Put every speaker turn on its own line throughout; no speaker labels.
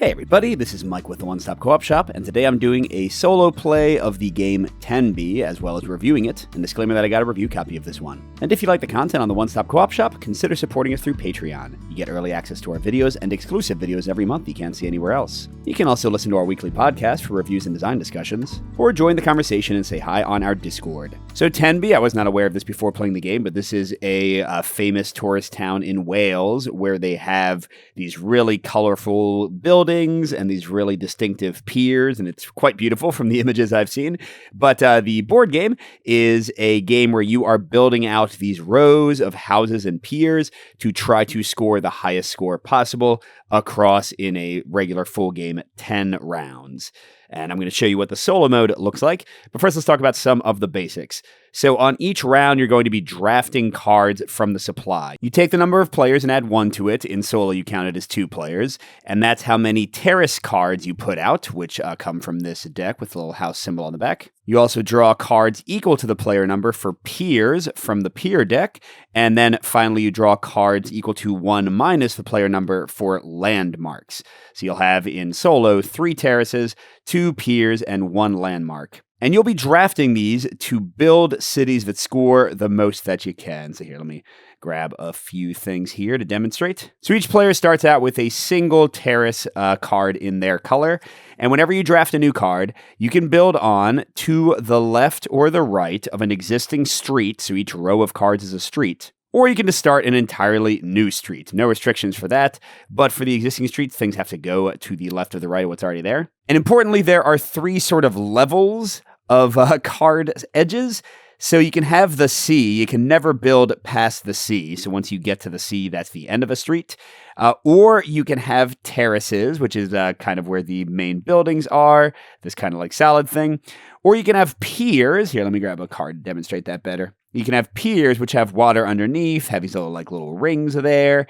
Hey everybody, this is Mike with the One Stop Co-op Shop, and today I'm doing a solo play of the game Tenby, as well as reviewing it, and disclaimer that I got a review copy of this one. And if you like the content on the One Stop Co-op Shop, consider supporting us through Patreon. You get early access to our videos and exclusive videos every month you can't see anywhere else. You can also listen to our weekly podcast for reviews and design discussions, or join the conversation and say hi on our Discord. So Tenby, I was not aware of this before playing the game, but this is a famous tourist town in Wales where they have these really colorful buildings and these really distinctive piers, and it's quite beautiful from the images I've seen. But the board game is a game where you are building out these rows of houses and piers to try to score the highest score possible across in a regular full game 10 rounds. And I'm going to show you what the solo mode looks like. But first, let's talk about some of the basics. So on each round, you're going to be drafting cards from the supply. You take the number of players and add 1 to it. In solo, you count it as 2 players. And that's how many terrace cards you put out, which come from this deck with the little house symbol on the back. You also draw cards equal to the player number for piers from the pier deck. And then finally, you draw cards equal to 1 minus the player number for landmarks. So you'll have in solo 3 terraces, 2 piers, and 1 landmark. And you'll be drafting these to build cities that score the most that you can. So here, let me grab a few things here to demonstrate. So each player starts out with a single terrace card in their color. And whenever you draft a new card, you can build on to the left or the right of an existing street. So each row of cards is a street. Or you can just start an entirely new street. No restrictions for that. But for the existing streets, things have to go to the left or the right of what's already there. And importantly, there are 3 sort of levels of card edges. So you can have the C. You can never build past the C. So once you get to the C, that's the end of a street. Or you can have terraces, which is kind of where the main buildings are, this kind of like salad thing. Or you can have piers. Here, let me grab a card to demonstrate that better. You can have piers, which have water underneath, have these little rings there.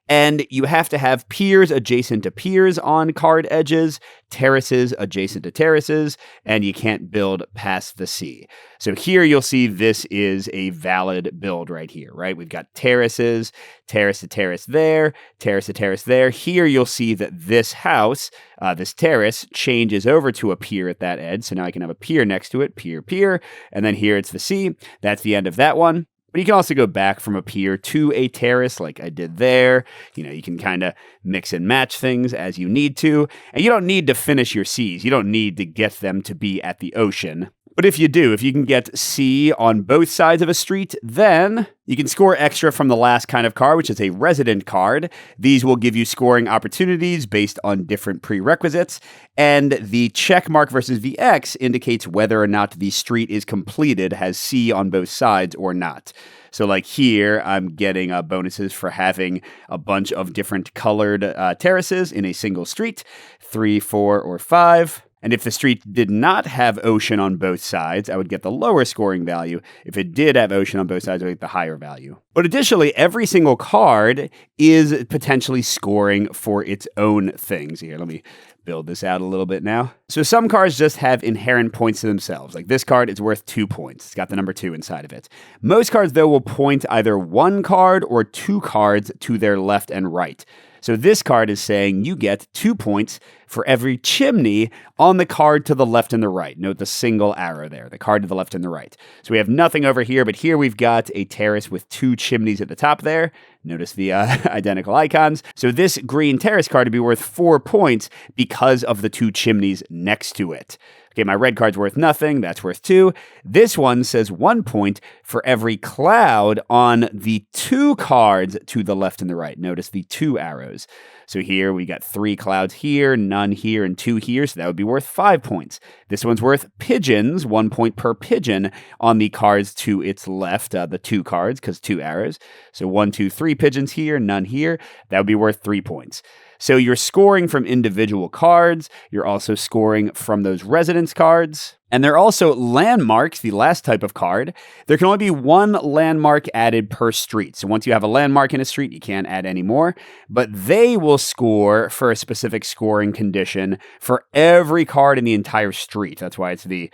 And you have to have piers adjacent to piers on card edges, terraces adjacent to terraces, and you can't build past the sea. So here you'll see this is a valid build right here, right? We've got terraces, terrace to terrace there, terrace to terrace there. Here you'll see that this house, this terrace, changes over to a pier at that edge. So now I can have a pier next to it, pier, pier, and then here it's the sea. That's the end of that one. But you can also go back from a pier to a terrace like I did there. You know, you can kind of mix and match things as you need to. And you don't need to finish your seas. You don't need to get them to be at the ocean. But if you do, if you can get C on both sides of a street, then you can score extra from the last kind of card, which is a resident card. These will give you scoring opportunities based on different prerequisites. And the check mark versus the X indicates whether or not the street is completed, has C on both sides or not. So like here, I'm getting bonuses for having a bunch of different colored terraces in a single street, 3, 4, or 5. And if the street did not have ocean on both sides, I would get the lower scoring value. If it did have ocean on both sides, I would get the higher value. But additionally, every single card is potentially scoring for its own things. Here, let me build this out a little bit now. So some cards just have inherent points to themselves. Like this card is worth 2 points. It's got the number 2 inside of it. Most cards, though, will point either 1 card or 2 cards to their left and right. So this card is saying you get 2 points for every chimney on the card to the left and the right. Note the single arrow there, the card to the left and the right. So we have nothing over here, but here we've got a terrace with 2 chimneys at the top there. Notice the identical icons. So this green terrace card would be worth 4 points because of the 2 chimneys next to it. Okay, my red card's worth nothing. That's worth 2. This one says 1 point for every cloud on the 2 cards to the left and the right. Notice the 2 arrows. So here we got 3 clouds here, none here, and 2 here. So that would be worth 5 points. This one's worth pigeons, 1 point per pigeon on the cards to its left, the 2 cards, because 2 arrows. So 1, 2, 3 pigeons here, none here. That would be worth 3 points. So you're scoring from individual cards. You're also scoring from those residence cards. And there are also landmarks, the last type of card. There can only be one landmark added per street. So once you have a landmark in a street, you can't add any more. But they will score for a specific scoring condition for every card in the entire street. That's why it's the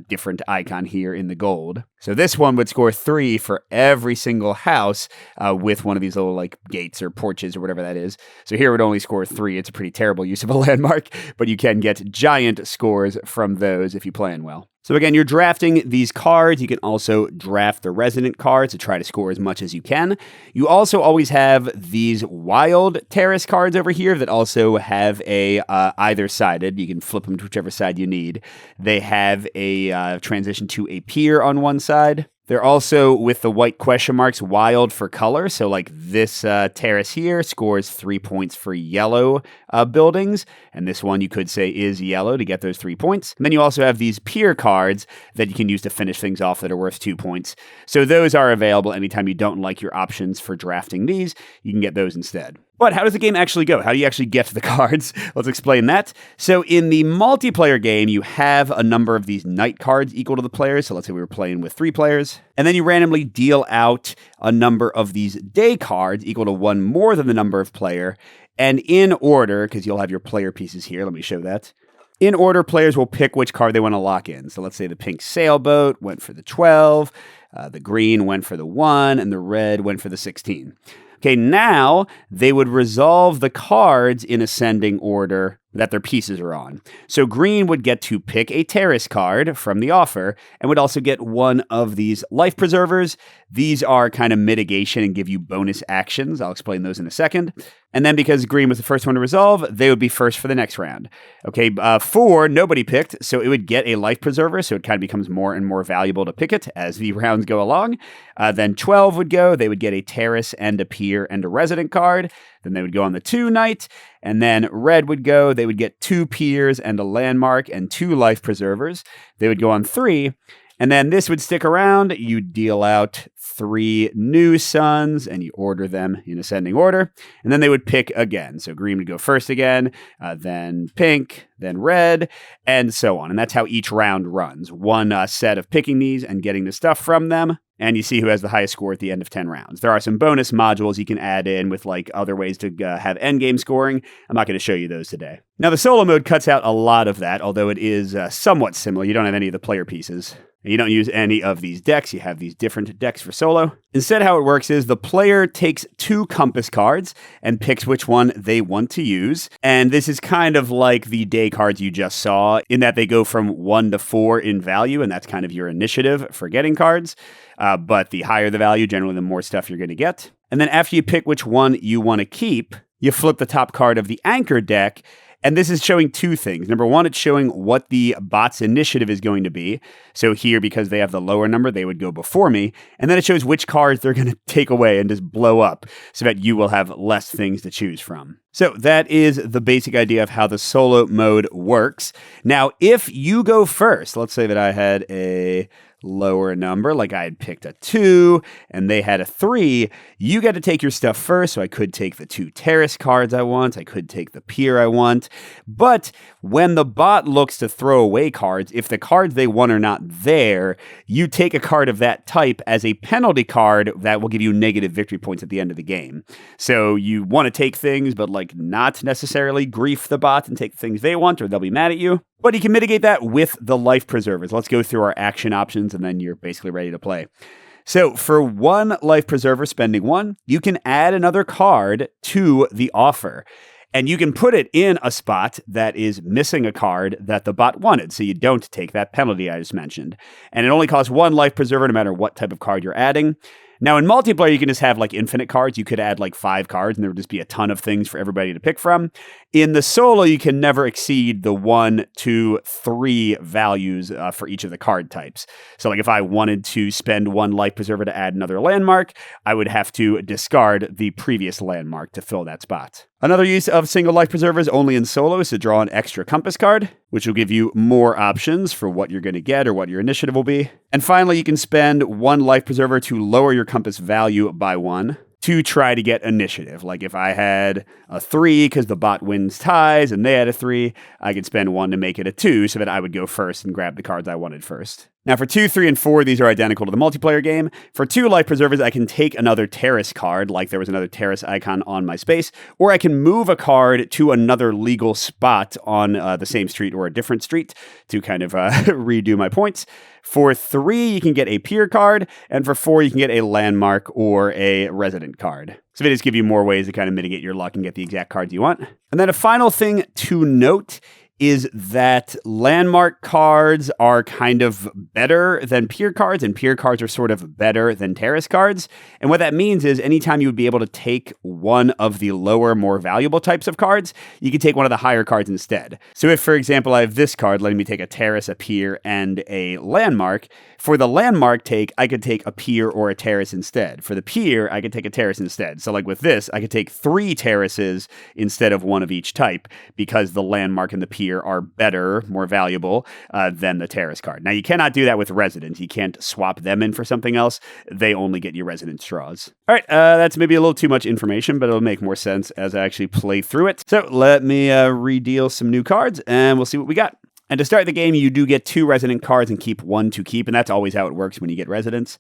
different icon here in the gold. So this one would score 3 for every single house with one of these little like gates or porches or whatever that is. So here it would only score 3. It's a pretty terrible use of a landmark, but you can get giant scores from those if you plan well. So again, you're drafting these cards. You can also draft the resident cards to try to score as much as you can. You also always have these wild terrace cards over here that also have a either-sided. You can flip them to whichever side you need. They have a transition to a pier on one side. They're also, with the white question marks, wild for color. So like this terrace here scores 3 points for yellow buildings. And this one you could say is yellow to get those 3 points. And then you also have these pier cards that you can use to finish things off that are worth 2 points. So those are available anytime you don't like your options for drafting these. You can get those instead. But how does the game actually go? How do you actually get to the cards? Let's explain that. So in the multiplayer game, you have a number of these night cards equal to the players. So let's say we were playing with 3 players. And then you randomly deal out a number of these day cards equal to 1 more than the number of player. And in order, because you'll have your player pieces here. Let me show that. In order, players will pick which card they want to lock in. So let's say the pink sailboat went for the 12, the green went for the 1, and the red went for the 16. Okay, now they would resolve the cards in ascending order that their pieces are on. So green would get to pick a terrace card from the offer and would also get one of these life preservers. These are kind of mitigation and give you bonus actions. I'll explain those in a second. And then because green was the first one to resolve, they would be first for the next round. Okay, 4, nobody picked, so it would get a life preserver, so it kind of becomes more and more valuable to pick it as the rounds go along. Then 12 would go, they would get a terrace and a pier and a resident card. Then they would go on the 2 night, and then red would go, they would get 2 piers and a landmark and 2 life preservers. They would go on 3, and then this would stick around. You deal out 3 new suns and you order them in ascending order. And then they would pick again. So green would go first again, then pink, then red, and so on. And that's how each round runs. One set of picking these and getting the stuff from them. And you see who has the highest score at the end of 10 rounds. There are some bonus modules you can add in with like other ways to have endgame scoring. I'm not going to show you those today. Now the solo mode cuts out a lot of that, although it is somewhat similar. You don't have any of the player pieces. You don't use any of these decks. You have these different decks for solo. Instead, how it works is the player takes 2 compass cards and picks which one they want to use. And this is kind of like the day cards you just saw in that they go from 1 to 4 in value. And that's kind of your initiative for getting cards. But the higher the value, generally the more stuff you're going to get. And then after you pick which one you want to keep, you flip the top card of the anchor deck. And this is showing 2 things. Number 1, it's showing what the bot's initiative is going to be. So here, because they have the lower number, they would go before me. And then it shows which cards they're going to take away and just blow up so that you will have less things to choose from. So that is the basic idea of how the solo mode works. Now, if you go first, let's say that I had a lower number, like I had picked a 2 and they had a 3, you get to take your stuff first. So I could take the 2 terrace cards I want, I could take the pier I want, but when the bot looks to throw away cards, if the cards they want are not there, you take a card of that type as a penalty card that will give you negative victory points at the end of the game. So you want to take things, but like not necessarily grief the bot and take things they want or they'll be mad at you. But you can mitigate that with the life preservers. Let's go through our action options and then you're basically ready to play. So for 1 life preserver, spending 1, you can add another card to the offer. And you can put it in a spot that is missing a card that the bot wanted, so you don't take that penalty I just mentioned. And it only costs 1 life preserver no matter what type of card you're adding. Now, in multiplayer, you can just have like infinite cards. You could add like 5 cards and there would just be a ton of things for everybody to pick from. In the solo, you can never exceed the 1, 2, 3 values for each of the card types. So like if I wanted to spend 1 life preserver to add another landmark, I would have to discard the previous landmark to fill that spot. Another use of single life preservers only in solo is to draw an extra compass card, which will give you more options for what you're going to get or what your initiative will be. And finally, you can spend 1 life preserver to lower your compass value by 1. to try to get initiative. Like if I had a 3 because the bot wins ties and they had a 3, I could spend 1 to make it a 2 so that I would go first and grab the cards I wanted first. Now for 2, 3, and 4, these are identical to the multiplayer game. For 2 life preservers, I can take another terrace card, like there was another terrace icon on my space, or I can move a card to another legal spot on the same street or a different street to kind of redo my points. For 3, you can get a pier card, and for 4, you can get a landmark or a resident card. So they just give you more ways to kind of mitigate your luck and get the exact cards you want. And then a final thing to note is that landmark cards are kind of better than pier cards, and pier cards are sort of better than terrace cards. And what that means is anytime you would be able to take one of the lower, more valuable types of cards, you could take one of the higher cards instead. So if, for example, I have this card letting me take a terrace, a pier, and a landmark, for the landmark take, I could take a pier or a terrace instead. For the pier, I could take a terrace instead. So like with this, I could take 3 terraces instead of 1 of each type because the landmark and the pier are better, more valuable than the terrace card. Now, you cannot do that with residents. You can't swap them in for something else. They only get your resident straws. All right, that's maybe a little too much information, but it'll make more sense as I actually play through it. So let me redeal some new cards, and we'll see what we got. And to start the game, you do get 2 resident cards and keep 1 to keep, and that's always how it works when you get residents.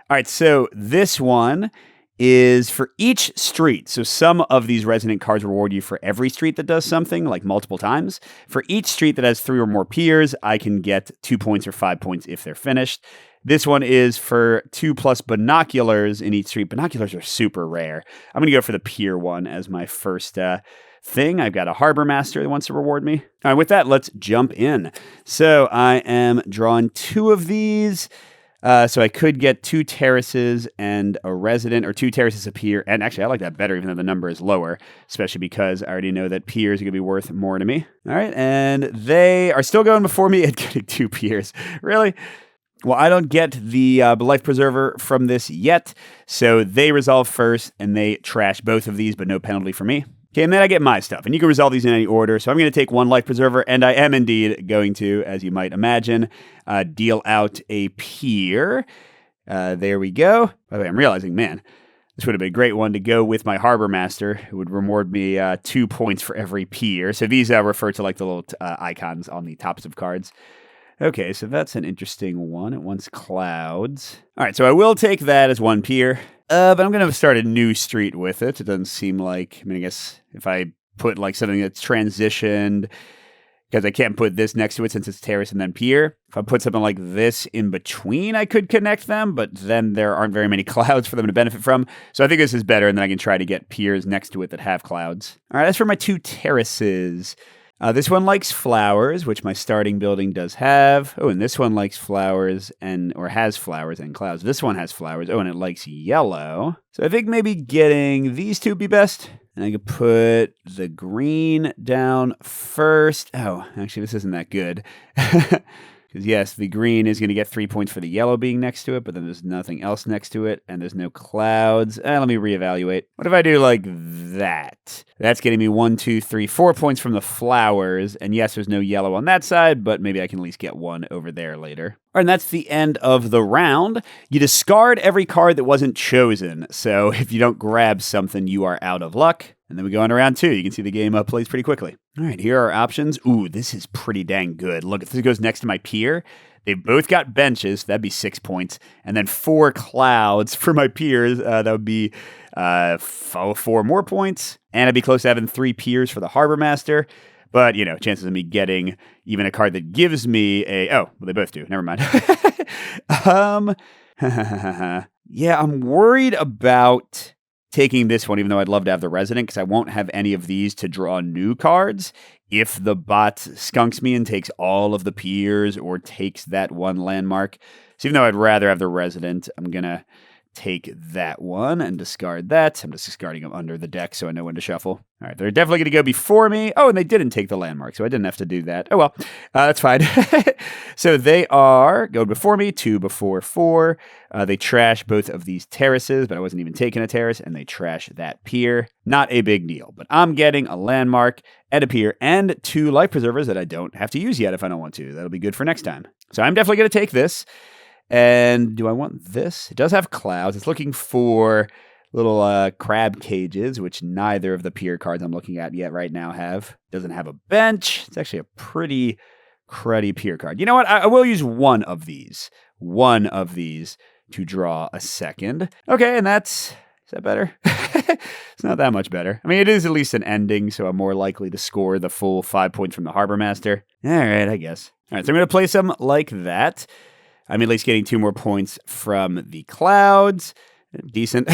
All right, so this one is for each street. So some of these resident cards reward you for every street that does something, like multiple times. For each street that has 3 or more piers, I can get 2 points or 5 points if they're finished. This one is for 2+ binoculars in each street. Binoculars are super rare. I'm going to go for the pier one as my first thing. I've got a harbor master that wants to reward me. All right, with that, let's jump in. So I am drawing 2 of these. So I could get 2 terraces and a resident, or 2 terraces, a pier. And actually, I like that better, even though the number is lower, especially because I already know that piers are going to be worth more to me. All right, and they are still going before me at getting 2 piers. Really? Well, I don't get the life preserver from this yet, so they resolve first, and they trash both of these, but no penalty for me. Okay, and then I get my stuff, and you can resolve these in any order. So I'm going to take 1 life preserver, and I am indeed going to, as you might imagine, deal out a pier. There we go. By the way, I'm realizing, man, this would have been a great one to go with my harbor master, who would reward me 2 points for every pier. So these refer to like the little icons on the tops of cards. Okay, so that's an interesting one. It wants clouds. All right, so I will take that as 1 pier. But I'm going to start a new street with it. It doesn't seem like, I guess if I put like something that's transitioned, because I can't put this next to it since it's terrace and then pier. If I put something like this in between, I could connect them, but then there aren't very many clouds for them to benefit from. So I think this is better, and then I can try to get piers next to it that have clouds. All right, as for my 2 terraces, this one likes flowers, which my starting building does have. Oh, and this one likes flowers or has flowers and clouds. This one has flowers. Oh, and it likes yellow. So I think maybe getting these 2 would be best. And I could put the green down first. Oh, actually, this isn't that good. Because yes, the green is going to get 3 points for the yellow being next to it, but then there's nothing else next to it, and there's no clouds. Let me reevaluate. What if I do like that? That's getting me 1, 2, 3, 4 points from the flowers, and yes, there's no yellow on that side, but maybe I can at least get 1 over there later. All right, and that's the end of the round. You discard every card that wasn't chosen, so if you don't grab something, you are out of luck. And then we go on to round 2. You can see the game plays pretty quickly. All right, here are our options. Ooh, this is pretty dang good. Look, if this goes next to my pier, they've both got benches. That'd be 6 points. And then 4 clouds for my piers. That would be 4 more points. And I'd be close to having 3 piers for the harbor master. But, chances of me getting even a card that gives me well, they both do. Never mind. Yeah, I'm worried about taking this one, even though I'd love to have the resident, because I won't have any of these to draw new cards. If the bot skunks me and takes all of the piers or takes that 1 landmark. So even though I'd rather have the resident, I'm going to take that one and discard that. I'm just discarding them under the deck so I know when to shuffle. All right, they're definitely going to go before me. Oh, and they didn't take the landmark, so I didn't have to do that. Oh, well, that's fine. So they go before me, 2 before 4. They trash both of these terraces, but I wasn't even taking a terrace, and they trash that pier. Not a big deal, but I'm getting a landmark and a pier and 2 life preservers that I don't have to use yet if I don't want to. That'll be good for next time. So I'm definitely going to take this. And do I want this? It does have clouds. It's looking for little crab cages, which neither of the pier cards I'm looking at yet right now have. Doesn't have a bench. It's actually a pretty cruddy pier card. You know what? I will use one of these to draw a second. Okay, and is that better? It's not that much better. I mean, it is at least an ending, so I'm more likely to score the full 5 points from the Harbor Master. All right, I guess. All right, so I'm going to place them like that. I'm at least getting 2 more points from the clouds. Decent.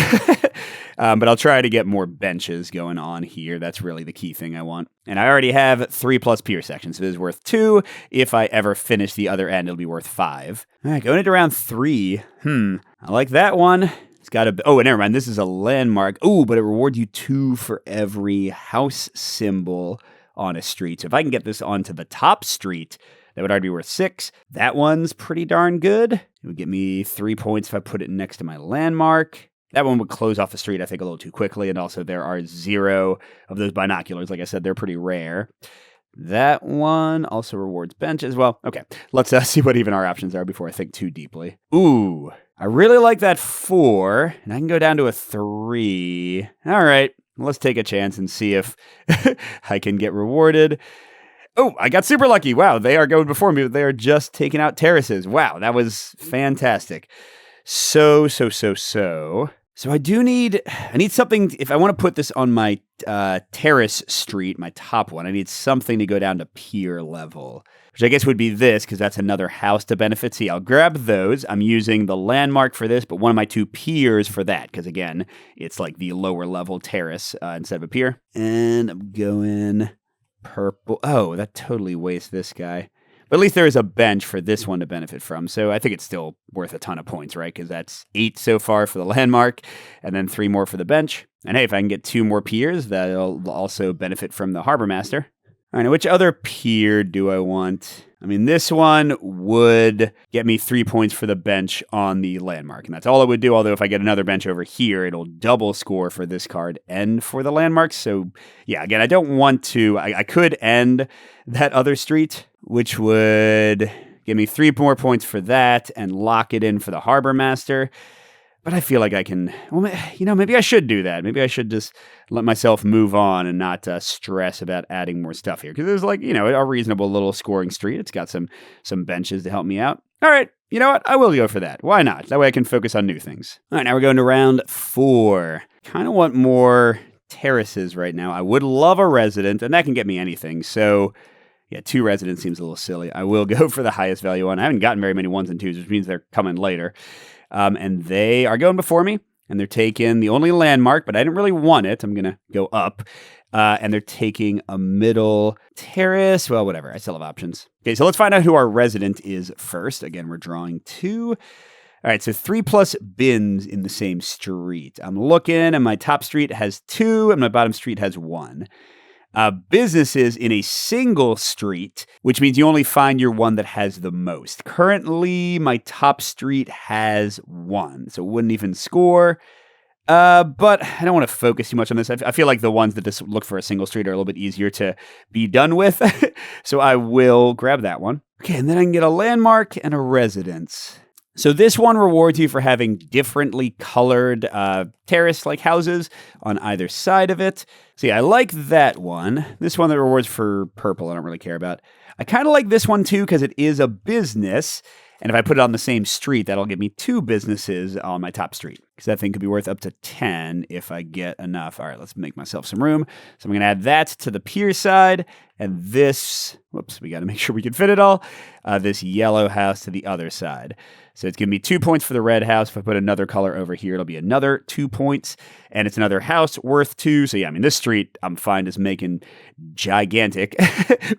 But I'll try to get more benches going on here. That's really the key thing I want. And I already have 3+ pier sections, so this is worth 2. If I ever finish the other end, it'll be worth 5. All right, going into round 3. I like that one. It's got a... Oh, never mind. This is a landmark. Oh, but it rewards you 2 for every house symbol on a street. So if I can get this onto the top street, that would already be worth 6. That one's pretty darn good. It would get me 3 points if I put it next to my landmark. That one would close off the street, I think, a little too quickly. And also there are 0 of those binoculars. Like I said, they're pretty rare. That one also rewards bench as well. Okay, let's see what even our options are before I think too deeply. Ooh, I really like that 4, and I can go down to a 3. All right, let's take a chance and see if I can get rewarded. Oh, I got super lucky. Wow, they are going before me, but they are just taking out terraces. Wow, that was fantastic. So I need something, if I want to put this on my terrace street, my top one, I need something to go down to pier level, which I guess would be this, because that's another house to benefit. See, I'll grab those. I'm using the landmark for this, but one of my 2 piers for that, because again, it's like the lower level terrace instead of a pier. And I'm going purple. Oh, that totally wastes this guy. But at least there is a bench for this one to benefit from. So I think it's still worth a ton of points, right? Because that's 8 so far for the landmark, and then 3 more for the bench. And hey, if I can get 2 more piers, that'll also benefit from the Harbor Master. All right, now which other pier do I want? I mean, this one would get me 3 points for the bench on the landmark, and that's all it would do. Although if I get another bench over here, it'll double score for this card and for the landmark. So yeah, again, I don't want to... I could end that other street, which would give me 3 more points for that and lock it in for the Harbor Master. But I feel like I can, well, you know, maybe I should do that. Maybe I should just let myself move on and not stress about adding more stuff here. Because there's like, you know, a reasonable little scoring street. It's got some benches to help me out. All right, you know what? I will go for that. Why not? That way I can focus on new things. All right, now we're going to round 4. Kind of want more terraces right now. I would love a resident, and that can get me anything. So... yeah, 2 residents seems a little silly. I will go for the highest value one. I haven't gotten very many 1s and 2s, which means they're coming later. And they are going before me, and they're taking the only landmark, but I didn't really want it. I'm going to go up. And they're taking a middle terrace. Well, whatever. I still have options. Okay, so let's find out who our resident is first. Again, we're drawing 2. All right, so 3+ bins in the same street. I'm looking, and my top street has 2, and my bottom street has 1. Businesses in a single street, which means you only find your one that has the most. Currently, my top street has 1, so it wouldn't even score. But I don't want to focus too much on this. I feel like the ones that just look for a single street are a little bit easier to be done with. So I will grab that one. Okay, and then I can get a landmark and a residence. So this one rewards you for having differently colored terrace-like houses on either side of it. See, I like that one. This one that rewards for purple, I don't really care about. I kind of like this one too because it is a business. And if I put it on the same street, that'll give me 2 businesses on my top street. Because that thing could be worth up to 10 if I get enough. All right, let's make myself some room. So I'm going to add that to the pier side. And this, whoops, we got to make sure we can fit it all. This yellow house to the other side. So it's giving me 2 points for the red house. If I put another color over here, it'll be another 2 points. And it's another house worth 2. So yeah, I mean, this street I'm fine is making gigantic.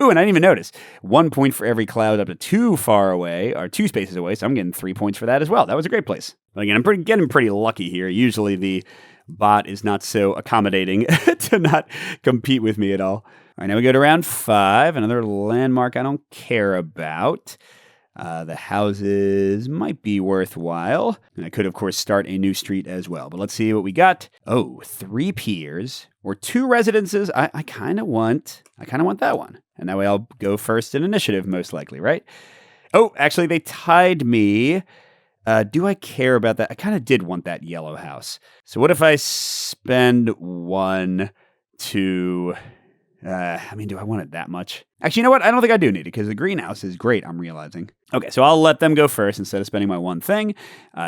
Ooh, and I didn't even notice. 1 point for every cloud up to 2 far away, or 2 spaces away. So I'm getting 3 points for that as well. That was a great place. But again, I'm getting pretty lucky here. Usually the bot is not so accommodating to not compete with me at all. All right, now we go to round 5. Another landmark I don't care about. The houses might be worthwhile. And I could, of course, start a new street as well. But let's see what we got. Oh, 3 piers or 2 residences. I kind of want that one. And that way I'll go first in initiative, most likely, right? Oh, actually, they tied me. Do I care about that? I kind of did want that yellow house. So what if I spend 1 to... do I want it that much? Actually, you know what? I don't think I do need it because the greenhouse is great, I'm realizing. Okay, so I'll let them go first instead of spending my one thing.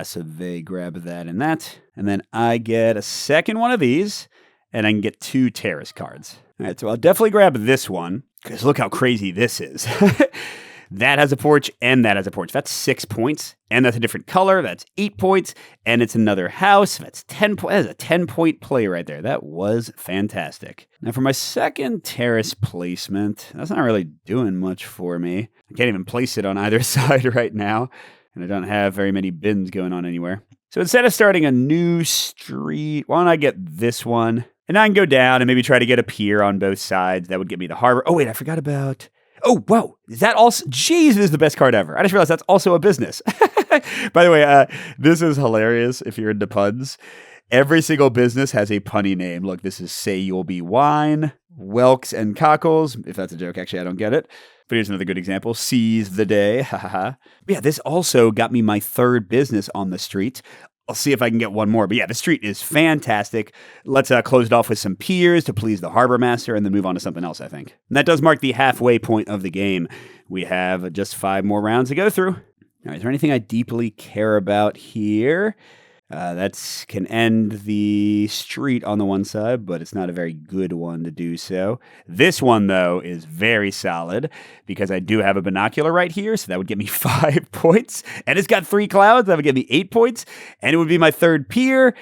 So they grab that and that. And then I get a second one of these, and I can get 2 terrace cards. All right, so I'll definitely grab this one because look how crazy this is. That has a porch, and that has a porch. That's 6 points, and that's a different color. That's 8 points, and it's another house. That's 10 points. That is a 10-point play right there. That was fantastic. Now, for my second terrace placement, that's not really doing much for me. I can't even place it on either side right now, and I don't have very many bins going on anywhere. So instead of starting a new street, why don't I get this one? And I can go down and maybe try to get a pier on both sides. That would get me the harbor. Oh, wait, I forgot about... Oh, whoa. Is that also... Jeez, this is the best card ever. I just realized that's also a business. By the way, this is hilarious if you're into puns. Every single business has a punny name. Look, this is Say You'll Be Wine, Welks and Cockles. If that's a joke, actually, I don't get it. But here's another good example. Seize the Day. Ha ha ha. Yeah, this also got me my third business on the street. I'll see if I can get one more. But yeah, the street is fantastic. Let's close it off with some piers to please the harbor master and then move on to something else, I think. And that does mark the halfway point of the game. We have just 5 more rounds to go through. All right, is there anything I deeply care about here? That can end the street on the one side, but it's not a very good one to do so. This one, though, is very solid because I do have a binocular right here, so that would get me 5 points. And it's got 3 clouds. That would get me 8 points, and it would be my third pier.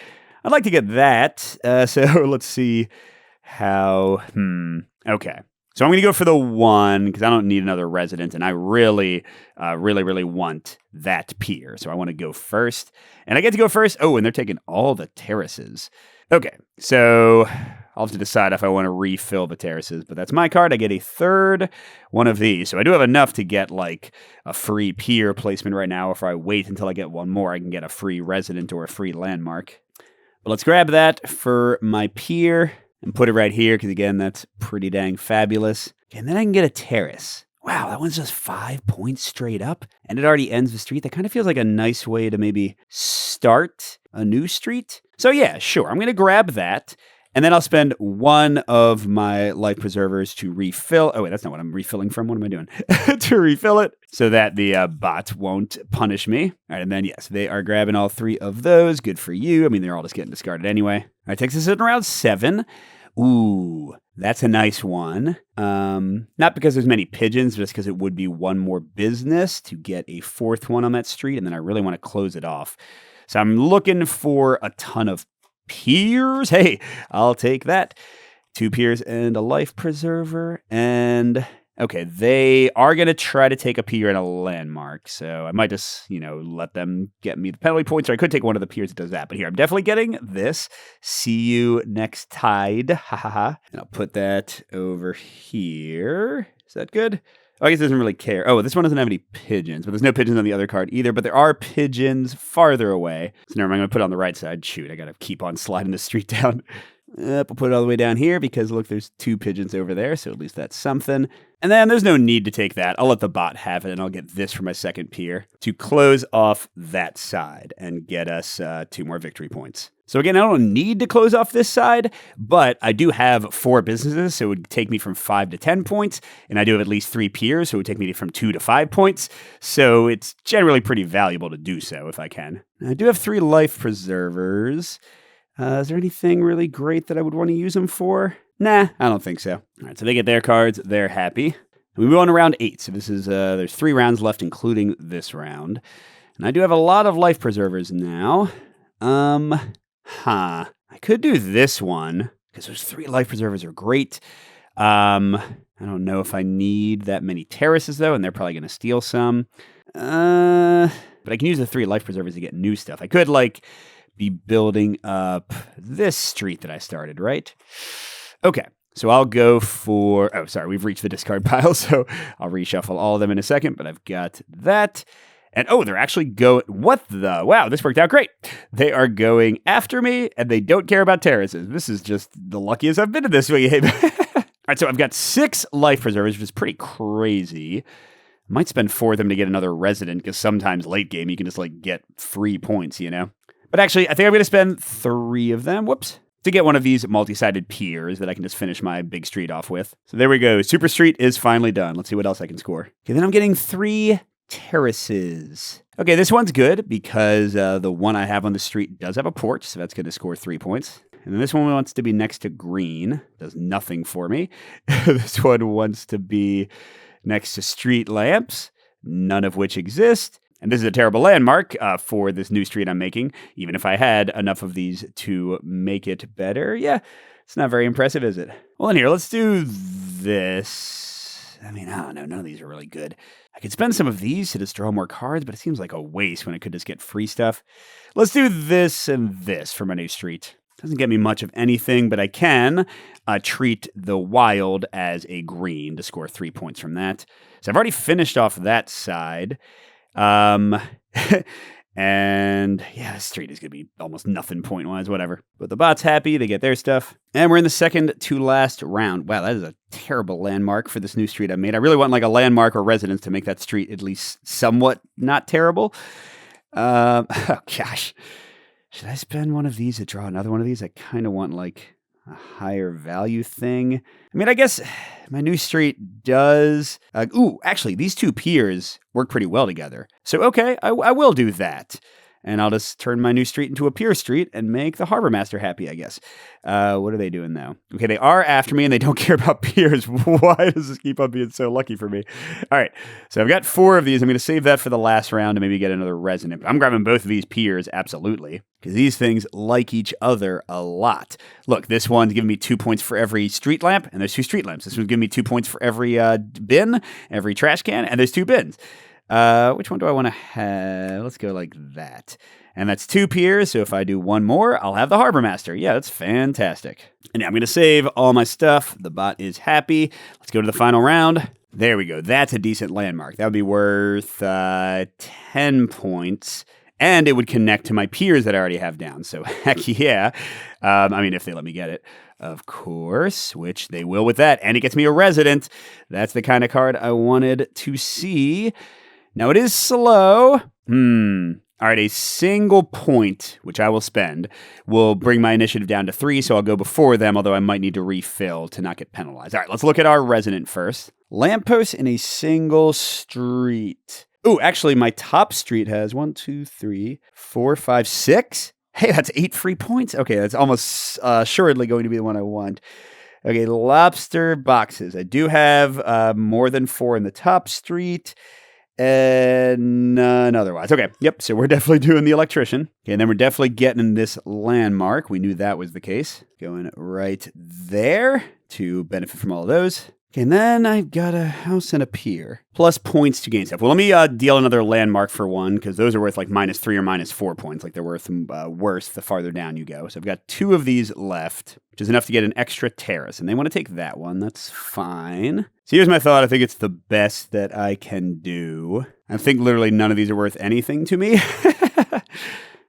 I'd like to get that. So let's see how... Okay. So I'm going to go for the 1 because I don't need another resident, and I really want that pier. So I want to go first, and I get to go first. Oh, and they're taking all the terraces. Okay, so I'll have to decide if I want to refill the terraces, but that's my card. I get a third one of these. So I do have enough to get like a free pier placement right now. If I wait until I get one more, I can get a free resident or a free landmark. But let's grab that for my pier. And put it right here, because again, that's pretty dang fabulous. And then I can get a terrace. Wow, that one's just 5 points straight up. And it already ends the street. That kind of feels like a nice way to maybe start a new street. So yeah, sure, I'm going to grab that. And then I'll spend 1 of my life preservers to refill. Oh, wait, that's not what I'm refilling from. What am I doing? To refill it so that the bot won't punish me. All right, and then, yes, they are grabbing all 3 of those. Good for you. I mean, they're all just getting discarded anyway. All right, takes us in round 7. Ooh, that's a nice one. Not because there's many pigeons, just because it would be 1 more business to get a 4th one on that street. And then I really want to close it off. So I'm looking for a ton of piers. Hey, I'll take that. 2 piers and a life preserver. And okay, they are going to try to take a pier and a landmark. So I might just, let them get me the penalty points. Or I could take one of the piers that does that. But here, I'm definitely getting this. See you next tide. Ha ha ha. And I'll put that over here. Is that good? Oh, I guess it doesn't really care. Oh, this one doesn't have any pigeons, but there's no pigeons on the other card either. But there are pigeons farther away. So never mind, I'm going to put it on the right side. Shoot, I got to keep on sliding the street down. We'll put it all the way down here because, look, there's 2 pigeons over there. So at least that's something. And then there's no need to take that. I'll let the bot have it, and I'll get this for my second pier to close off that side and get us 2 more victory points. So again, I don't need to close off this side, but I do have 4 businesses, so it would take me from 5 to 10 points, and I do have at least 3 piers, so it would take me from 2 to 5 points, so it's generally pretty valuable to do so if I can. I do have 3 life preservers. Is there anything really great that I would want to use them for? Nah, I don't think so. All right, so they get their cards, they're happy. And we move on to round 8, so this is, there's 3 rounds left, including this round. And I do have a lot of life preservers now. I could do this one, because those 3 life preservers are great. I don't know if I need that many terraces, though, and they're probably going to steal some. But I can use the 3 life preservers to get new stuff. I could, be building up this street that I started, right? Okay, so I'll go for... Oh, sorry, we've reached the discard pile, so I'll reshuffle all of them in a second, but I've got that. And, oh, they're actually going... What the... Wow, this worked out great. They are going after me, and they don't care about terraces. This is just the luckiest I've been in this game. All right, so I've got 6 life preservers, which is pretty crazy. Might spend 4 of them to get another resident, because sometimes late game you can just like get free points, you know? But actually, I think I'm going to spend 3 of them, to get one of these multi-sided piers that I can just finish my big street off with. So there we go. Super Street is finally done. Let's see what else I can score. Okay, then I'm getting 3 terraces. Okay, this one's good because the one I have on the street does have a porch, so that's going to score 3 points. And then this one wants to be next to green. Does nothing for me. This one wants to be next to street lamps, none of which exist. And this is a terrible landmark for this new street I'm making. Even if I had enough of these to make it better, yeah, it's not very impressive, is it? Well, then here, let's do this. I mean, I don't know. None of these are really good. I could spend some of these to just draw more cards, but it seems like a waste when I could just get free stuff. Let's do this and this for my new street. Doesn't get me much of anything, but I can treat the wild as a green to score 3 points from that. So I've already finished off that side. And yeah, this street is going to be almost nothing point-wise, whatever. But the bot's happy, they get their stuff. And we're in the second to last round. Wow, that is a terrible landmark for this new street I made. I really want like a landmark or residence to make that street at least somewhat not terrible. Oh gosh. Should I spend one of these to draw another one of these? I kind of want like a higher value thing. I mean, I guess my new street does... actually, these 2 piers work pretty well together. So, okay, I will do that. And I'll just turn my new street into a pier street and make the harbor master happy, I guess. What are they doing now? Okay, they are after me and they don't care about piers. Why does this keep on being so lucky for me? All right, so I've got 4 of these. I'm going to save that for the last round to maybe get another resident. But I'm grabbing both of these piers, absolutely, because these things like each other a lot. Look, this one's giving me 2 points for every street lamp, and there's 2 street lamps. This one's giving me 2 points for every bin, every trash can, and there's 2 bins. Which one do I want to have? Let's go like that. And that's 2 piers, so if I do 1 more, I'll have the harbor master. Yeah, that's fantastic. And now I'm going to save all my stuff. The bot is happy. Let's go to the final round. There we go. That's a decent landmark. That would be worth 10 points. And it would connect to my piers that I already have down. So heck yeah. I mean, if they let me get it, of course, which they will with that. And it gets me a resident. That's the kind of card I wanted to see. Now, it is slow. All right, a single point, which I will spend, will bring my initiative down to 3, so I'll go before them, although I might need to refill to not get penalized. All right, let's look at our resident first. Lamppost in a single street. Ooh, actually, my top street has 1, 2, 3, 4, 5, 6. Hey, that's 8 free points. Okay, that's almost assuredly going to be the one I want. Okay, lobster boxes. I do have more than 4 in the top street. And none otherwise. Okay, yep, so we're definitely doing the electrician. Okay, and then we're definitely getting this landmark. We knew that was the case. Going right there to benefit from all of those. Okay, and then I've got a house and a pier. Plus points to gain stuff. Well, let me deal another landmark for one, because those are worth like -3 or -4 points. Like they're worth worse the farther down you go. So I've got 2 of these left, which is enough to get an extra terrace. And they want to take that one. That's fine. So here's my thought. I think it's the best that I can do. I think literally none of these are worth anything to me.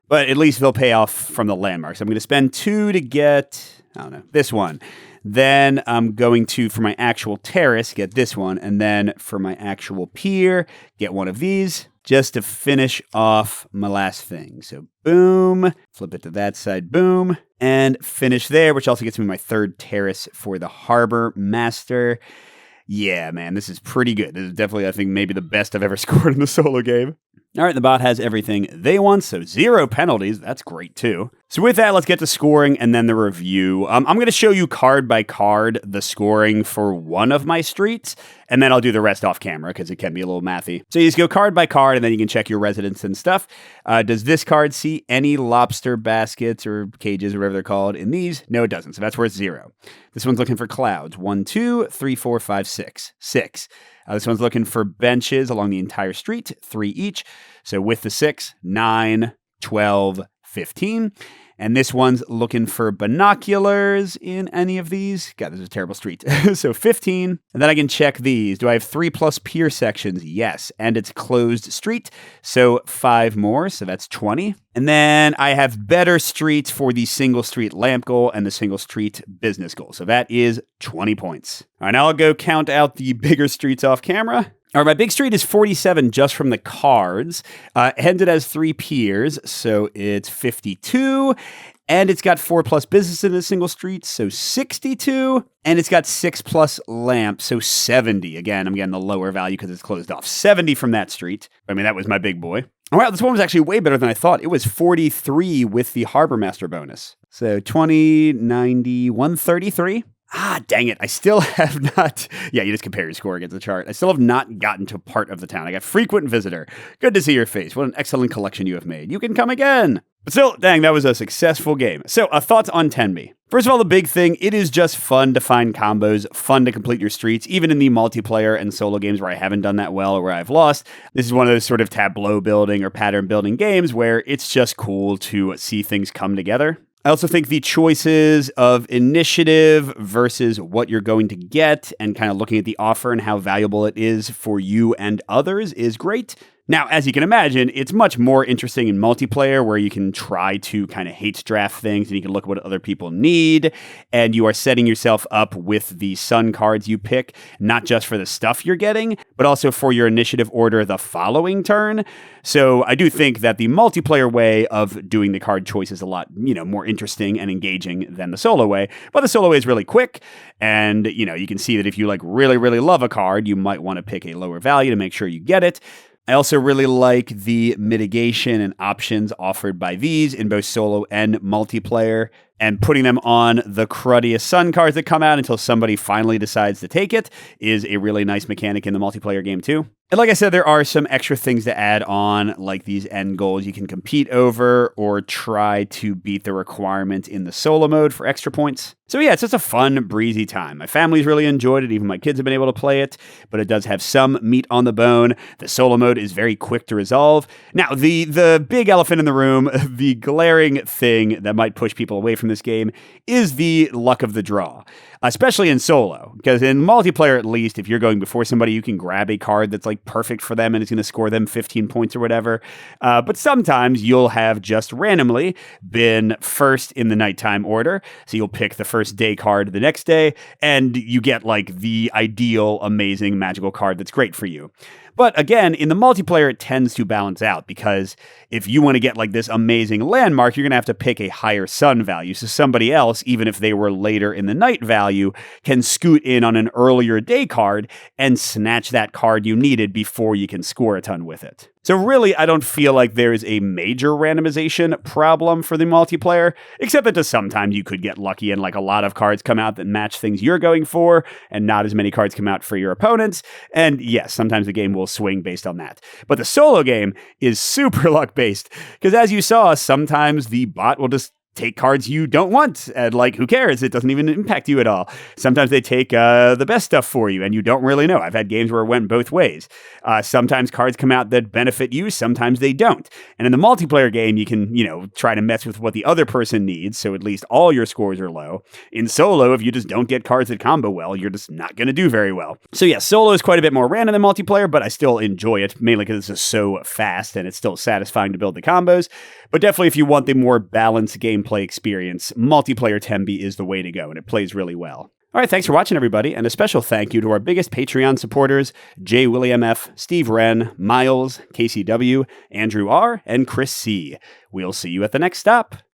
But at least they'll pay off from the landmarks. I'm going to spend 2 to get, I don't know, this one. Then I'm going to, for my actual terrace, get this one. And then for my actual pier, get one of these just to finish off my last thing. So boom, flip it to that side, boom, and finish there, which also gets me my 3rd terrace for the harbor master. Yeah, man, this is pretty good. This is definitely, I think, maybe the best I've ever scored in the solo game. All right, the bot has everything they want, so 0 penalties. That's great, too. So with that, let's get to scoring and then the review. I'm going to show you card by card the scoring for one of my streets, and then I'll do the rest off camera because it can be a little mathy. So you just go card by card, and then you can check your residents and stuff. Does this card see any lobster baskets or cages or whatever they're called in these? No, it doesn't, so that's worth 0. This one's looking for clouds. 1, 2, 3, 4, 5, 6. 6. This one's looking for benches along the entire street, 3 each. So with the 6, 9, 12, 15. And this one's looking for binoculars in any of these. God, this is a terrible street. So 15. And then I can check these. Do I have 3+ pier sections? Yes. And it's closed street. So 5 more. So that's 20. And then I have better streets for the single street lamp goal and the single street business goal. So that is 20 points. All right, now I'll go count out the bigger streets off camera. All right, my big street is 47 just from the cards. Ended as 3 piers, so it's 52. And it's got 4 plus business in a single street, so 62. And it's got 6 plus lamps, so 70. Again, I'm getting the lower value because it's closed off. 70 from that street. I mean, that was my big boy. All right, this one was actually way better than I thought. It was 43 with the Harbor Master bonus. So 20, 90, 133. Dang it. I still have not. Yeah, you just compare your score against the chart. I still have not gotten to part of the town. I got frequent visitor. Good to see your face. What an excellent collection you have made. You can come again. But still, dang, that was a successful game. So, thoughts on Tenby. First of all, the big thing, it is just fun to find combos, fun to complete your streets, even in the multiplayer and solo games where I haven't done that well or where I've lost. This is one of those sort of tableau building or pattern building games where it's just cool to see things come together. I also think the choices of initiative versus what you're going to get and kind of looking at the offer and how valuable it is for you and others is great. Now, as you can imagine, it's much more interesting in multiplayer where you can try to kind of hate draft things and you can look at what other people need, and you are setting yourself up with the sun cards you pick, not just for the stuff you're getting, but also for your initiative order the following turn. So I do think that the multiplayer way of doing the card choice is a lot, more interesting and engaging than the solo way, but the solo way is really quick, and, you can see that if you really, really love a card, you might want to pick a lower value to make sure you get it. I also really like the mitigation and options offered by these in both solo and multiplayer, and putting them on the cruddiest sun cards that come out until somebody finally decides to take it is a really nice mechanic in the multiplayer game too. And like I said, there are some extra things to add on, like these end goals you can compete over or try to beat the requirement in the solo mode for extra points. So yeah, it's just a fun, breezy time. My family's really enjoyed it. Even my kids have been able to play it, but it does have some meat on the bone. The solo mode is very quick to resolve. Now, the big elephant in the room, the glaring thing that might push people away from this game is the luck of the draw, especially in solo. Because in multiplayer, at least, if you're going before somebody, you can grab a card that's like perfect for them and it's going to score them 15 points or whatever. But sometimes you'll have just randomly been first in the nighttime order. So you'll pick the first day card the next day and you get like the ideal, amazing, magical card that's great for you. But again, in the multiplayer, it tends to balance out because if you want to get like this amazing landmark, you're going to have to pick a higher sun value. So somebody else, even if they were later in the night value, can scoot in on an earlier day card and snatch that card you needed before you can score a ton with it. So really, I don't feel like there is a major randomization problem for the multiplayer, except that just sometimes you could get lucky and like a lot of cards come out that match things you're going for, and not as many cards come out for your opponents. And yes, sometimes the game will swing based on that. But the solo game is super luck based, because as you saw, sometimes the bot will just take cards you don't want, and like, who cares? It doesn't even impact you at all. Sometimes they take the best stuff for you, and you don't really know. I've had games where it went both ways. Sometimes cards come out that benefit you, sometimes they don't. And in the multiplayer game, you can, try to mess with what the other person needs, so at least all your scores are low. In solo, if you just don't get cards that combo well, you're just not going to do very well. So yeah, solo is quite a bit more random than multiplayer, but I still enjoy it, mainly because it's just so fast, and it's still satisfying to build the combos. But definitely, if you want the more balanced gameplay experience, multiplayer Tenby is the way to go, and it plays really well. All right, thanks for watching, everybody, and a special thank you to our biggest Patreon supporters, J. William F., Steve Wren, Miles, KCW, Andrew R., and Chris C. We'll see you at the next stop.